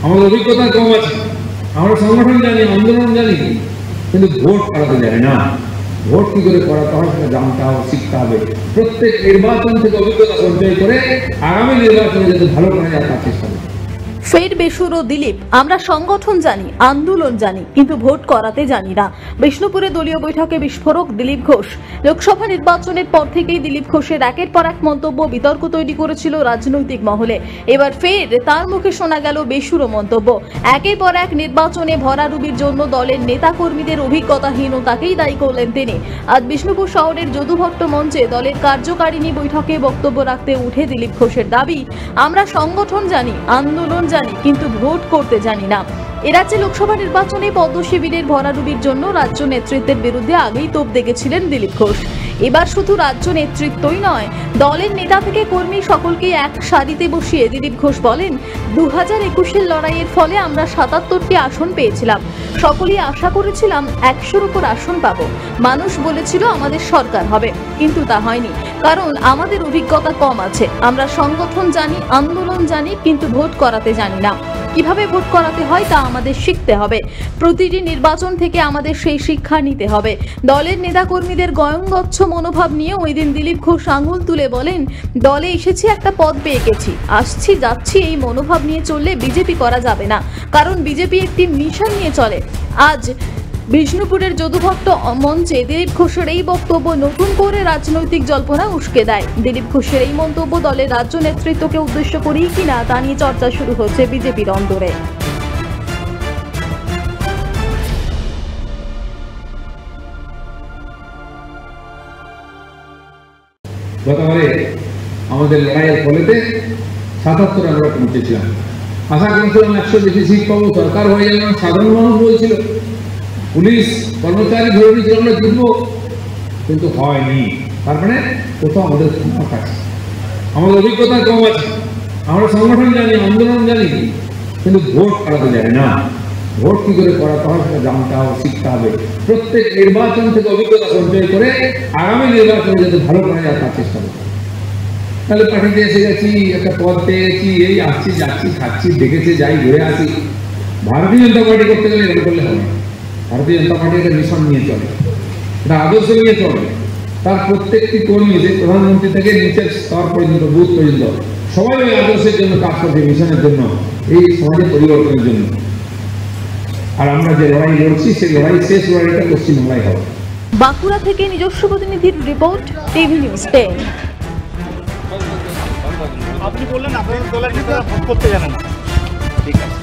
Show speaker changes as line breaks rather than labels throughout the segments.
আমাদের অভিজ্ঞতা কম আছে, আমরা সংগঠন জানি, আন্দোলন জানি, কিন্তু ভোট করাতে জানি না। ভোট কি করে করাতে হয় সেটা জানতে হবে, শিখতে হবে। প্রত্যেক নির্বাচন থেকে অভিজ্ঞতা সঞ্চয় করে আগামী নির্বাচনে যাতে ভালো করা যায় তার চেষ্টা করবে।
ফের বেসুরো দিলীপ, আমরা সংগঠন জানি, আন্দোলন জানি, কিন্তু ভোট করাতে জানি না। বিষ্ণুপুরে দলীয় বৈঠকে বিস্ফোরক দিলীপ ঘোষ। লোকসভা নির্বাচনের পর থেকেই দিলীপ ঘোষের একের পর এক মন্তব্য বিতর্ক তৈরি করেছিল রাজনৈতিক মহলে। এবার ফের তার মুখে শোনা গেল বেসুরো মন্তব্য। একের পর এক নির্বাচনে ভরাডুবির জন্য দলের নেতাকর্মীদের অভিজ্ঞতাহীনতাকেই দায়ী করলেন তিনি। আজ বিষ্ণুপুর শহরের যদুভট্ট মঞ্চে দলের কার্যকারিণী বৈঠকে বক্তব্য রাখতে উঠে দিলীপ ঘোষের দাবি, আমরা সংগঠন জানি, আন্দোলন জানি, কিন্তু ভোট করতে জানি না। এরাজ্যে লোকসভা নির্বাচনে পদ্ম শিবিরের ভরাডুবির জন্য রাজ্য নেতৃত্বের বিরুদ্ধে আগেই তোপ দেখেছিলেন দিলীপ ঘোষ। এবার শুধু রাজ্য নেতৃত্বই নয়, দলের নেতা থেকে কর্মী সকলকে এক সারিতে বসিয়ে দিলীপ ঘোষ বলেন, 2021-এর লড়াইয়ের ফলে আমরা 77টি আসন পেয়েছিলাম। সকলেই আশা করেছিলাম 100-র উপর আসন পাবো। মানুষ বলেছিল আমাদের সরকার হবে, কিন্তু তা হয়নি, কারণ আমাদের অভিজ্ঞতা কম আছে। আমরা সংগঠন জানি, আন্দোলন জানি, কিন্তু ভোট করাতে জানি না। কিভাবে ভোট করাতে হয় তা আমাদের শিখতে হবে। প্রতিটি নির্বাচন থেকে আমাদের সেই শিক্ষা নিতে হবে। দলের নেতাকর্মীদের গয়ঙ্গচ্ছ মনোভাব নিয়ে ওই দিন দিলীপ ঘোষ আঙুল তুলে বলেন, দলে এসেছি, একটা পদ পেয়ে গেছি, আসছি যাচ্ছি, এই মনোভাব নিয়ে চললে বিজেপি করা যাবে না, কারণ বিজেপি একটি মিশন নিয়ে চলে। আজ বিষ্ণুপুরের যদুভট্ট মঞ্চে দিলীপ ঘোষের এই বক্তব্য নতুন করে রাজনৈতিক জল্পনা উস্কে দেয়। দিলীপ ঘোষের এই মন্তব্য দলের রাজ্য নেতৃত্বকে উদ্দেশ্য করেই কিনা তা নিয়ে চর্চা শুরু হচ্ছে বিজেপির অন্দরে।
গতবারে আমাদের লড়াইয়ের ফলেতে 77 আমরা পৌঁছেছিলাম। আশা করেছিলাম 100 বেশি সিট পাবো, সরকার হয়ে যাবে। সাধারণ মানুষ বলছিল, পুলিশ কর্মচারী ধরে নিয়েছিল আমরা জিতবো, কিন্তু হয়নি। তার মানে কোথাও আমাদের ক্ষমতা আছে, আমাদের অভিজ্ঞতা কম আছে, আমরা সংগঠন জানি, আন্দোলন জানি, কিন্তু ভোট করাতে জানি না। ভোট কি করে করাতে হয় সেটা জানতে হবে, শিখতে হবে। প্রত্যেক নির্বাচন থেকে অভিজ্ঞতা সঞ্চয় করে আগামী নির্বাচনে যাতে ভালো করা যায় তার চেষ্টা করবে। তাহলে পার্টিতে এসে গেছি, একটা পদ পেয়েছি, এই আসছি যাচ্ছি খাচ্ছি, দেখেছে যাই ঘুরে আসি। ভারতীয় জনতা পার্টি করতে গেলে এরকম করলে হবে। ভারতীয় জনতা পার্টি একটা মিশন নিয়ে চলে, একটা আদর্শ নিয়ে চলে। তার প্রত্যেকটি কর্মী, যে প্রধানমন্ত্রী থেকে নিচের স্তর পর্যন্ত, বুথ পর্যন্ত, সবাই ওই আদর্শের জন্য কাজ করছে, মিশনের জন্য, এই সমাজের পরিবর্তনের জন্য। আর আমরা যে লড়াই লড়ছি সেই লড়াই, শেষ লড়াইটা পশ্চিমবাংলায় হবে।
বাঁকুড়া থেকে নিজস্ব প্রতিনিধির রিপোর্ট, টিভি নিউজ 10।
আপনি বললেন আপনাদের দলের নেতারা ভোট করতে জানেন না, ঠিক আছে।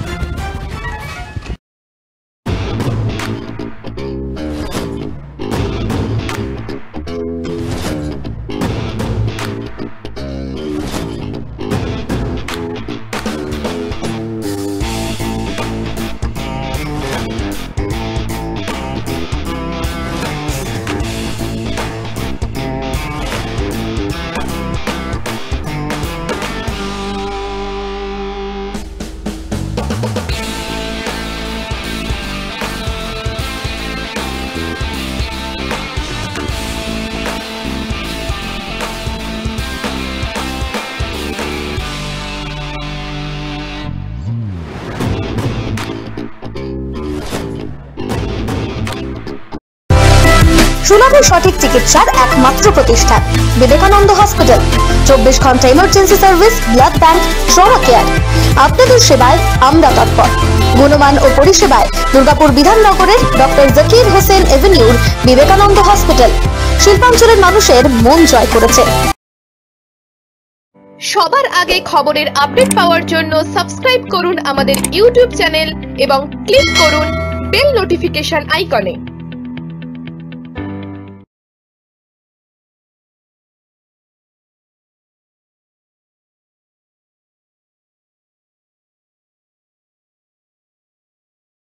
সুলভ সঠিক চিকিৎসার একমাত্র প্রতিষ্ঠান বিবেকানন্দ হসপিটাল। 24 ঘন্টা emergency service, blood bank, trauma care. আপনাদের সেবায় আমরা তৎপর। গুণমান ও পরিষেবায় দুর্গাপুর বিধাননগরের ডক্টর জাকির হোসেন এভিনিউর বিবেকানন্দ হসপিটাল শিল্পাঞ্চলের মানুষের মন জয় করেছে।
সবার আগে খবরের আপডেট পাওয়ার জন্য সাবস্ক্রাইব করুন আমাদের ইউটিউব চ্যানেল এবং ক্লিক করুন বেল নোটিফিকেশন আইকনে।